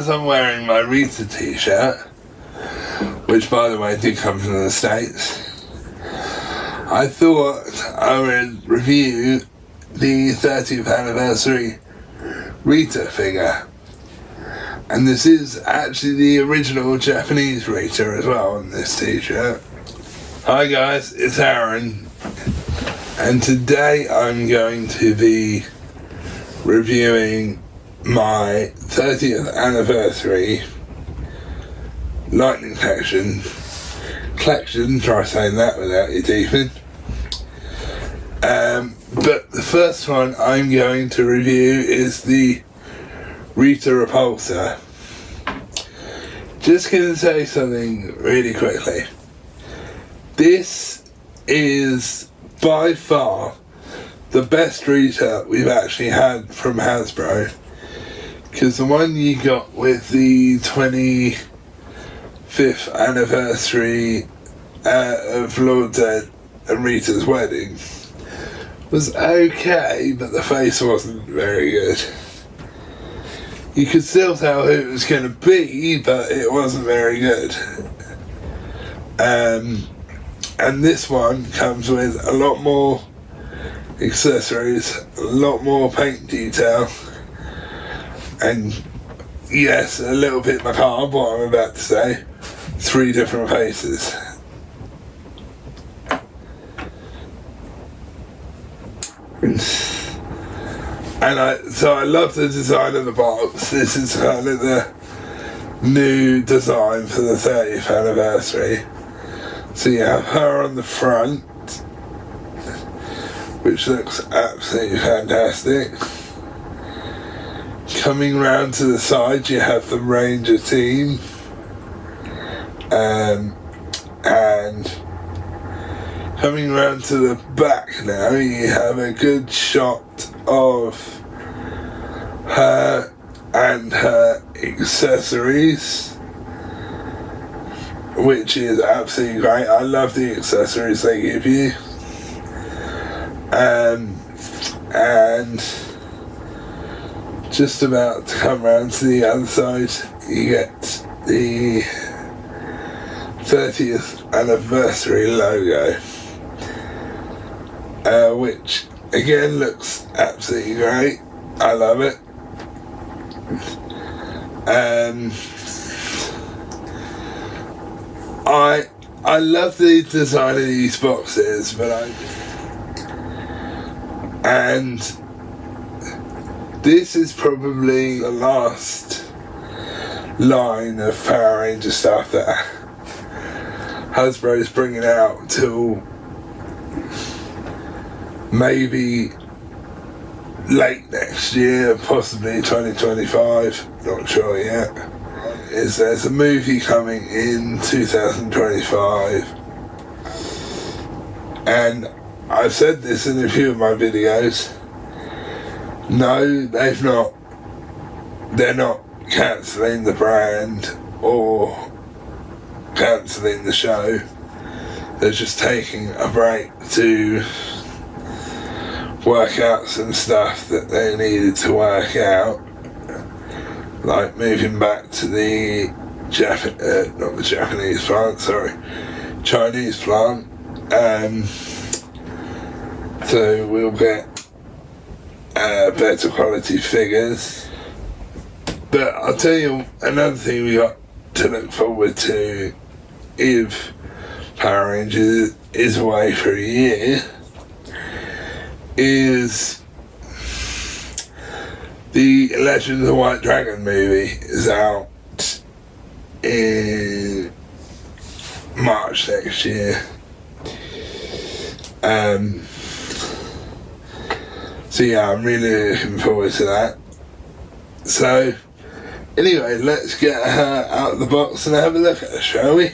as I'm wearing my Rita t-shirt, which by the way did come from the States, I thought I would review the 30th anniversary Rita figure. And this is actually the original Japanese Rita as well on this t-shirt. Hi guys, it's Arran, and today I'm going to be reviewing my 30th anniversary Lightning collection, try saying that without your teeth in. But the first one I'm going to review is the Rita Repulsa. Just going to say something really quickly. This is by far the best Rita we've actually had from Hasbro, because the one you got with the 25th anniversary of Lord Dead and Rita's wedding was okay, but the face wasn't very good. You could still tell who it was going to be, but it wasn't very good. And this one comes with a lot more accessories, a lot more paint detail, and yes, a little bit macabre what I'm about to say, 3 different faces. And I love the design of the box. This is kind of the new design for the 30th anniversary. So you have her on the front, which looks absolutely fantastic. Coming round to the side, you have the Ranger team, and coming round to the back now, you have a good shot of her and her accessories, which is absolutely great. I love the accessories they give you. And just about to come round to the other side, you get the 30th anniversary logo, which again looks absolutely great. I love it. I love the design of these boxes, and this is probably the last line of Power Ranger stuff that Hasbro is bringing out till maybe late next year, possibly 2025, not sure yet. There's a movie coming in 2025, and I've said this in a few of my videos. No, they're not cancelling the brand or cancelling the show. They're just taking a break to work out some stuff that they needed to work out, like moving back to the Chinese plant, so we'll get better quality figures. But I'll tell you another thing we got to look forward to if Power Rangers is away for a year is the Legend of the White Dragon movie is out in March next year. So yeah, I'm really looking forward to that. So anyway, let's get her out of the box and have a look at her, shall we?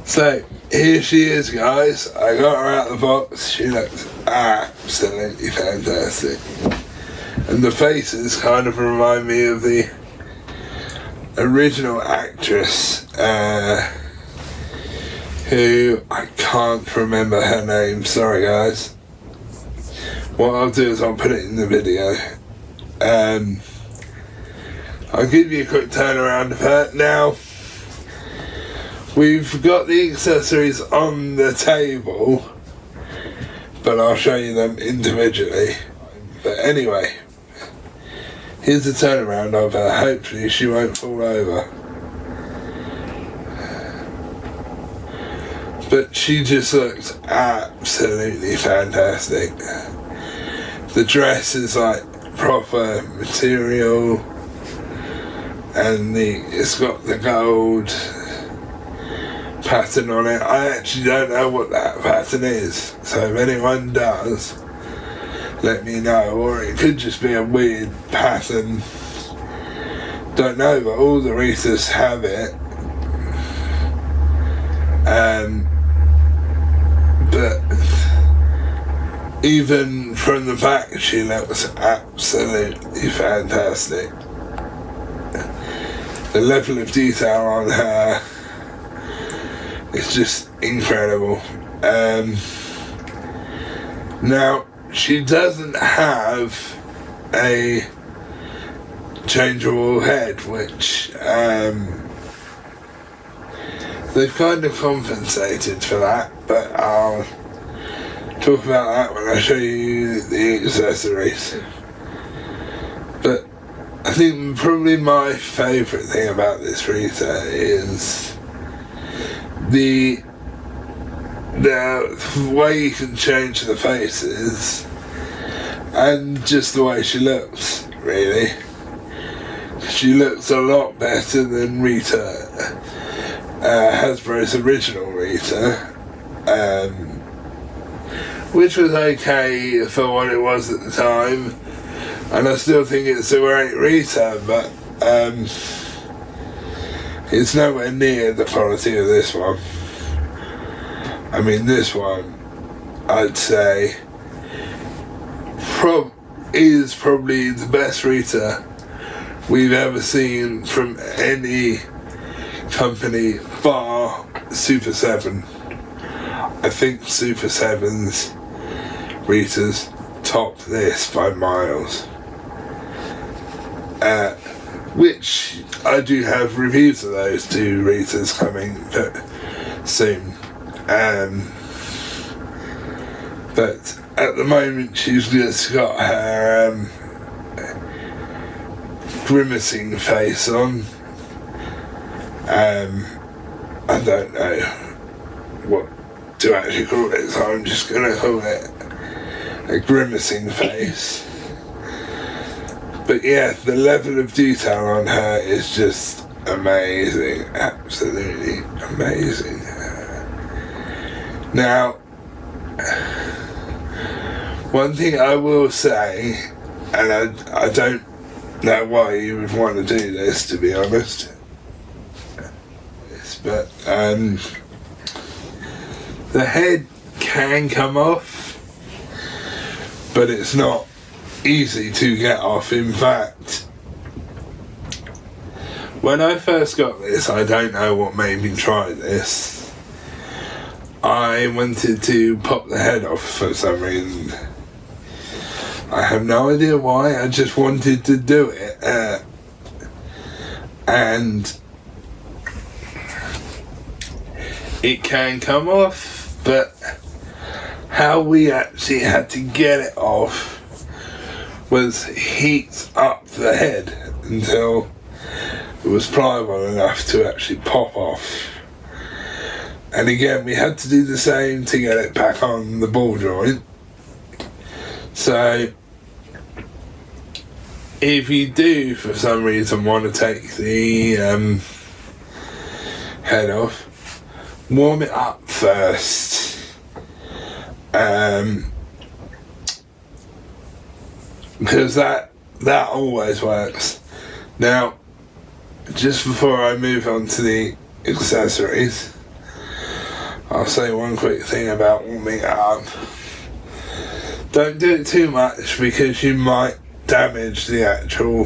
So here she is, guys. I got her out of the box. She looks absolutely fantastic. And the faces kind of remind me of the original actress, who I can't remember her name. Sorry, guys. What I'll do is I'll put it in the video. I'll give you a quick turnaround of her. Now, we've got the accessories on the table, but I'll show you them individually. But anyway, here's the turnaround of her. Hopefully she won't fall over. But she just looks absolutely fantastic. The dress is like proper material, and it's got the gold pattern on it. I actually don't know what that pattern is, so if anyone does, let me know. Or it could just be a weird pattern, don't know, but all the Ritas have it. But even from the back she looks absolutely fantastic. The level of detail on her is just incredible. Now, she doesn't have a changeable head, which they've kind of compensated for that, but I'll talk about that when I show you the accessories. But I think probably my favourite thing about this Rita is the way you can change the faces and just the way she looks, really. She looks a lot better than Rita, Hasbro's original Rita, which was okay for what it was at the time, and I still think it's a great Rita, but it's nowhere near the quality of this one. I mean, this one, I'd say, is probably the best Rita we've ever seen from any company bar Super 7. I think Super 7's Ritas top this by miles. Which I do have reviews of those two Ritas coming soon. But at the moment she's just got her grimacing face on. I don't know what to actually call it, so I'm just gonna call it a grimacing face. But yeah, the level of detail on her is just amazing, absolutely amazing. Now, one thing I will say, and I don't know why you would want to do this, to be honest, but the head can come off, but it's not easy to get off. In fact, when I first got this, I don't know what made me try this, I wanted to pop the head off for some reason. I have no idea why, I just wanted to do it, and it can come off, but how we actually had to get it off was heat up the head until it was pliable enough to actually pop off. And again, we had to do the same to get it back on the ball joint. So if you do for some reason want to take the head off, warm it up first, because that always works. Now, just before I move on to the accessories, I'll say one quick thing about warming it up. Don't do it too much because you might damage the actual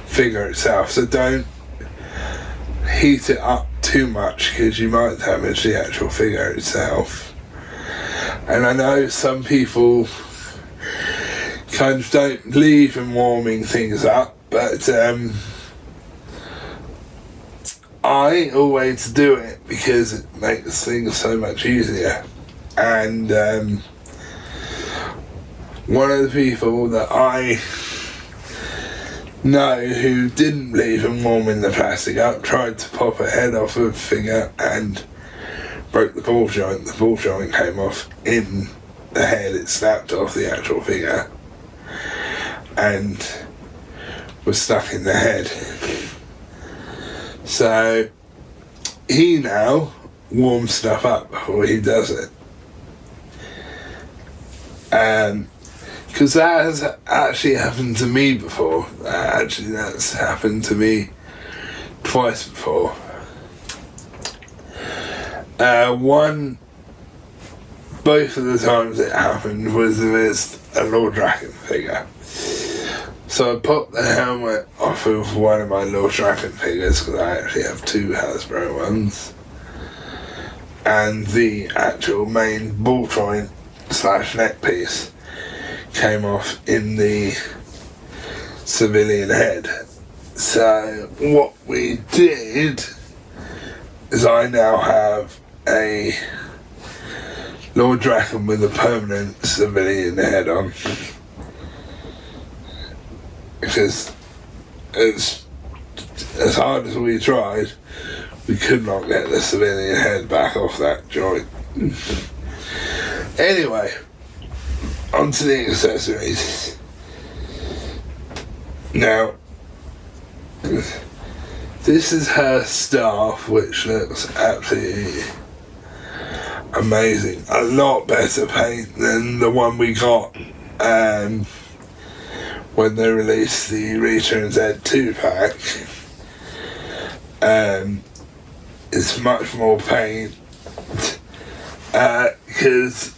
figure itself, so don't heat it up too much because you might damage the actual figure itself. And I know some people kind of don't believe in warming things up, but I always do it because it makes things so much easier. And one of the people that I know who didn't believe in warming the plastic up tried to pop a head off of a figure and broke the ball joint. The ball joint came off in the head. It snapped off the actual figure and was stuck in the head. So he now warms stuff up before he does it. Because that has actually happened to me before. That's happened to me twice before. Both of the times it happened was with a Lord Draken figure. So I popped the helmet off of one of my Lord Draken figures, because I actually have two Hasbro ones, and the actual main ball joint / neck piece came off in the civilian head. So what we did is I now have a Lord Draken with a permanent civilian head on, because as hard as we tried, we could not get the civilian head back off that joint. Anyway, onto the accessories. Now, this is her staff, which looks absolutely amazing. A lot better paint than the one we got when they released the Rita and Z2 pack. It's much more paint, because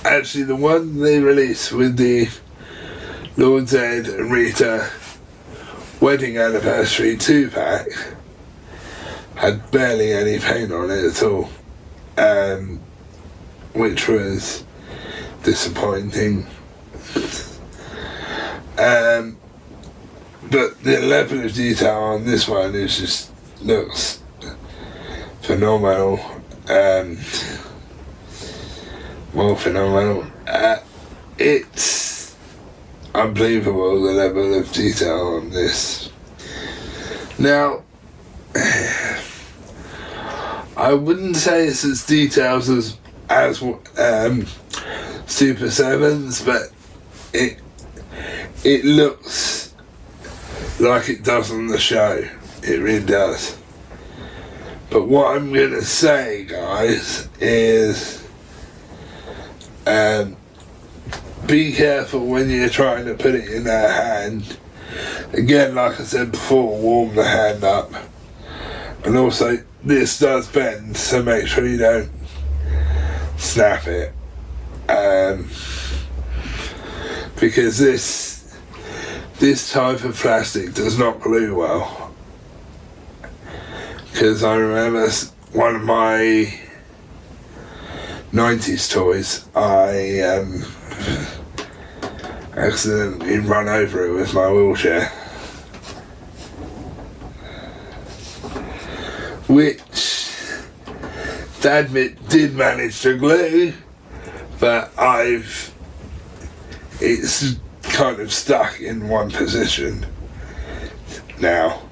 actually the one they released with the Lord Z and Rita Wedding Anniversary 2 pack had barely any paint on it at all, which was disappointing. But the level of detail on this one is just looks phenomenal. More phenomenal. It's unbelievable, the level of detail on this. Now, I wouldn't say it's as detailed as Super 7's, but it looks like it does on the show. It really does. But what I'm going to say, guys, is be careful when you're trying to put it in her hand. Again, like I said before, warm the hand up. And also, this does bend, so make sure you don't snap it. Because this type of plastic does not glue well. Because I remember one of my 90s toys, I accidentally run over it with my wheelchair, which, to admit, did manage to glue, but it's kind of stuck in one position now.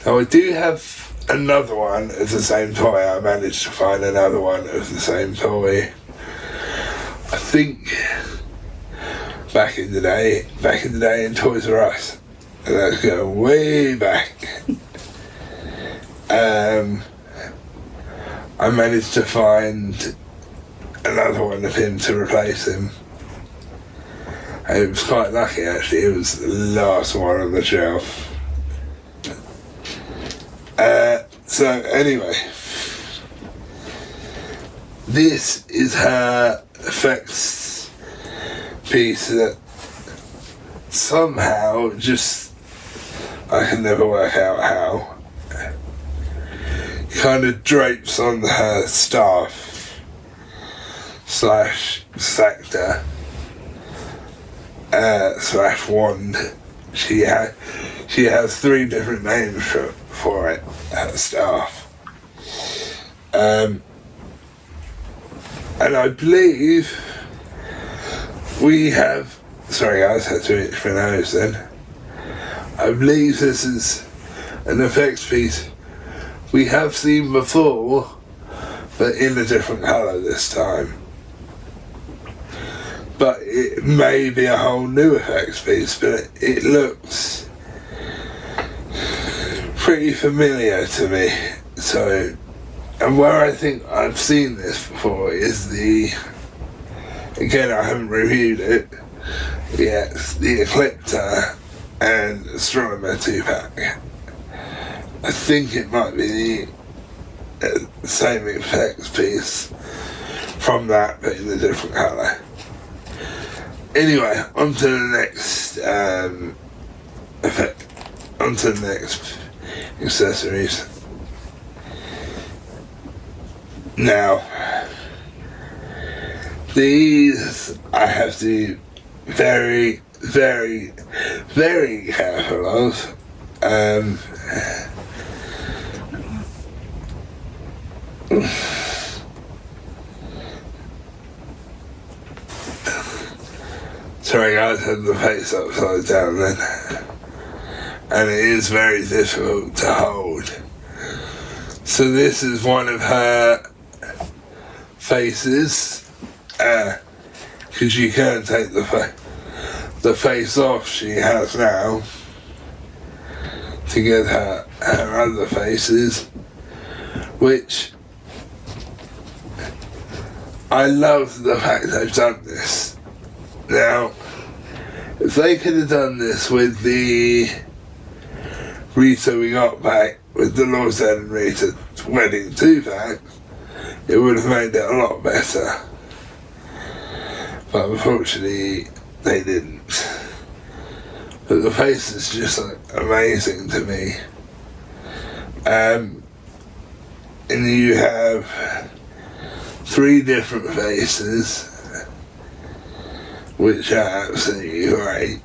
Now I do have another one of the same toy. I managed to find another one of the same toy. I think back in the day in Toys R Us, and that's going way back. I managed to find another one of him to replace him. It was quite lucky, actually. It was the last one on the shelf. So anyway, this is her effects piece that somehow just, I can never work out how, kind of drapes on her staff / scepter / wand she has 3 different names for it, her staff. And I believe we have, sorry guys, I had to itch my nose then. I believe this is an effects piece we have seen before, but in a different colour this time. But it may be a whole new effects piece, but it looks pretty familiar to me. So, and where I think I've seen this before is again I haven't reviewed it yet, the Ecliptor and Astronomer 2-pack. I think it might be the same effects piece from that, but in a different colour. Anyway, on to the next effect, on to the next accessories. Now, these I have to be very, very, very careful of. Sorry guys, I had the face upside down then. And it is very difficult to hold. So this is one of her faces, because you can take the face off she has now to get her other faces, which I love the fact they've done this. Now, if they could have done this with the Rita we got back, with the Lord's End and Rita wedding 2-pack, it would have made it a lot better. But unfortunately, they didn't. But the face is just like amazing to me. And you have 3 different faces, which are absolutely great.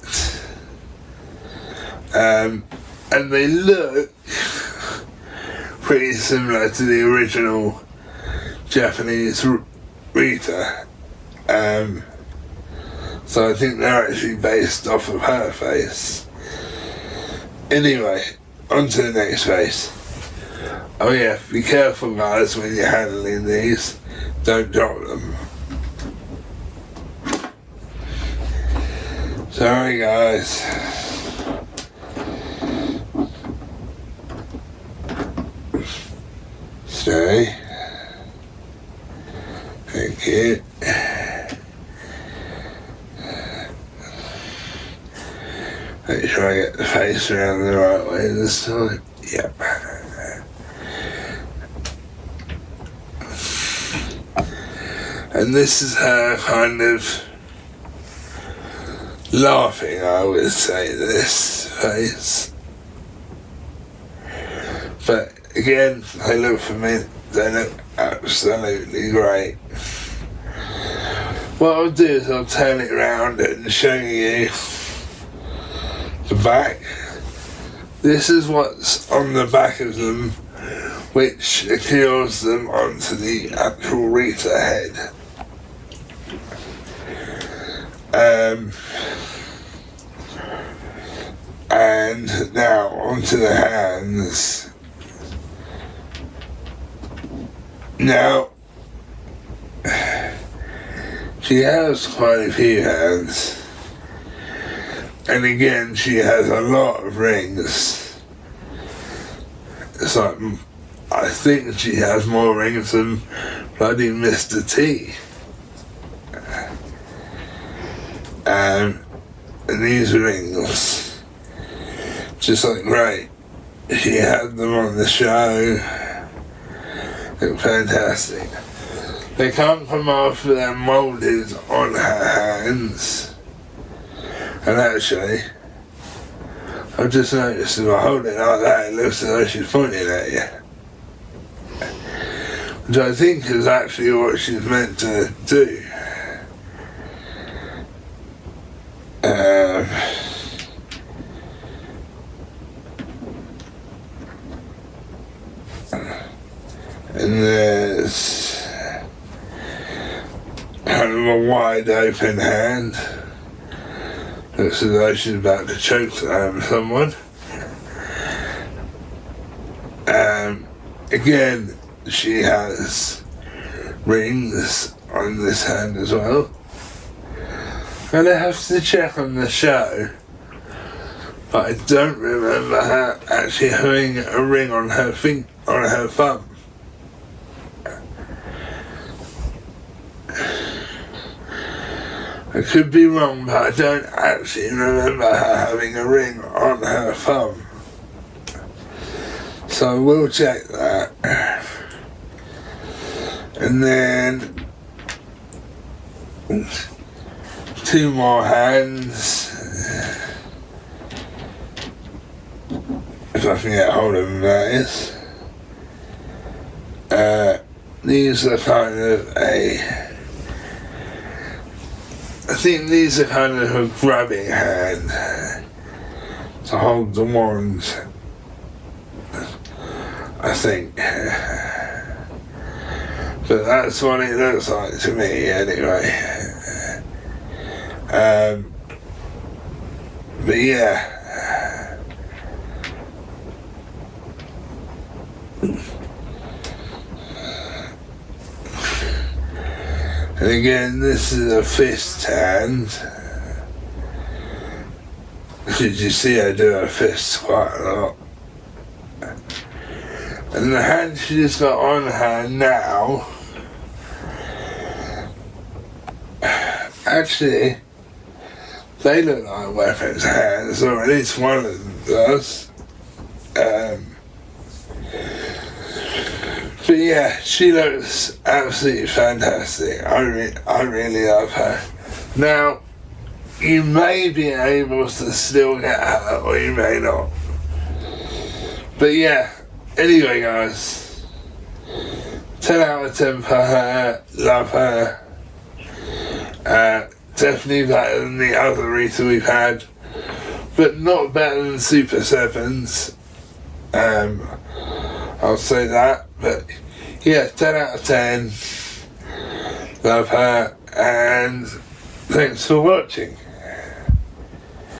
And they look pretty similar to the original Japanese Rita. So I think they're actually based off of her face. Anyway, on to the next face. Oh yeah, be careful guys when you're handling these. Don't drop them. Sorry guys. Stay. Thank you. Make sure I get the face around the right way this time. Yep. And this is her kind of laughing, I would say, this face. But again, they look for me, they look absolutely great. What I'll do is I'll turn it around and show you the back. This is what's on the back of them, which secures them onto the actual Rita head. And now onto the hands. Now, she has quite a few hands, and again she has a lot of rings. It's like, I think she has more rings than bloody Mr. T. And these rings, just like great, she had them on the show. They're fantastic. They can't come off, they're moulded on her hands. And actually, I've just noticed if I hold it like that, it looks as though she's pointing at you. Which I think is actually what she's meant to do. And there's kind of a wide open hand. Looks as though she's about to choke someone. Again, she has rings on this hand as well. And I have to check on the show, but I don't remember her actually having a ring on her thumb. I could be wrong, but I don't actually remember her having a ring on her thumb. So I will check that. And then 2 more hands. If I can get hold of them, that is. These are kind of I think these are kind of a grabbing hand to hold the wand, I think. But that's what it looks like to me anyway. But yeah. And again, this is a fist hand. Did you see I do her fists quite a lot? And the hand she's got on her now, actually, they look like weapons hands, or at least one of them does. But yeah, she looks absolutely fantastic. I really love her. Now, you may be able to still get her, or you may not. But yeah, anyway guys, 10 out of 10 for her, love her. Definitely better than the other Rita we've had, but not better than Super 7s. I'll say that, but yeah, 10 out of 10, love her, and thanks for watching.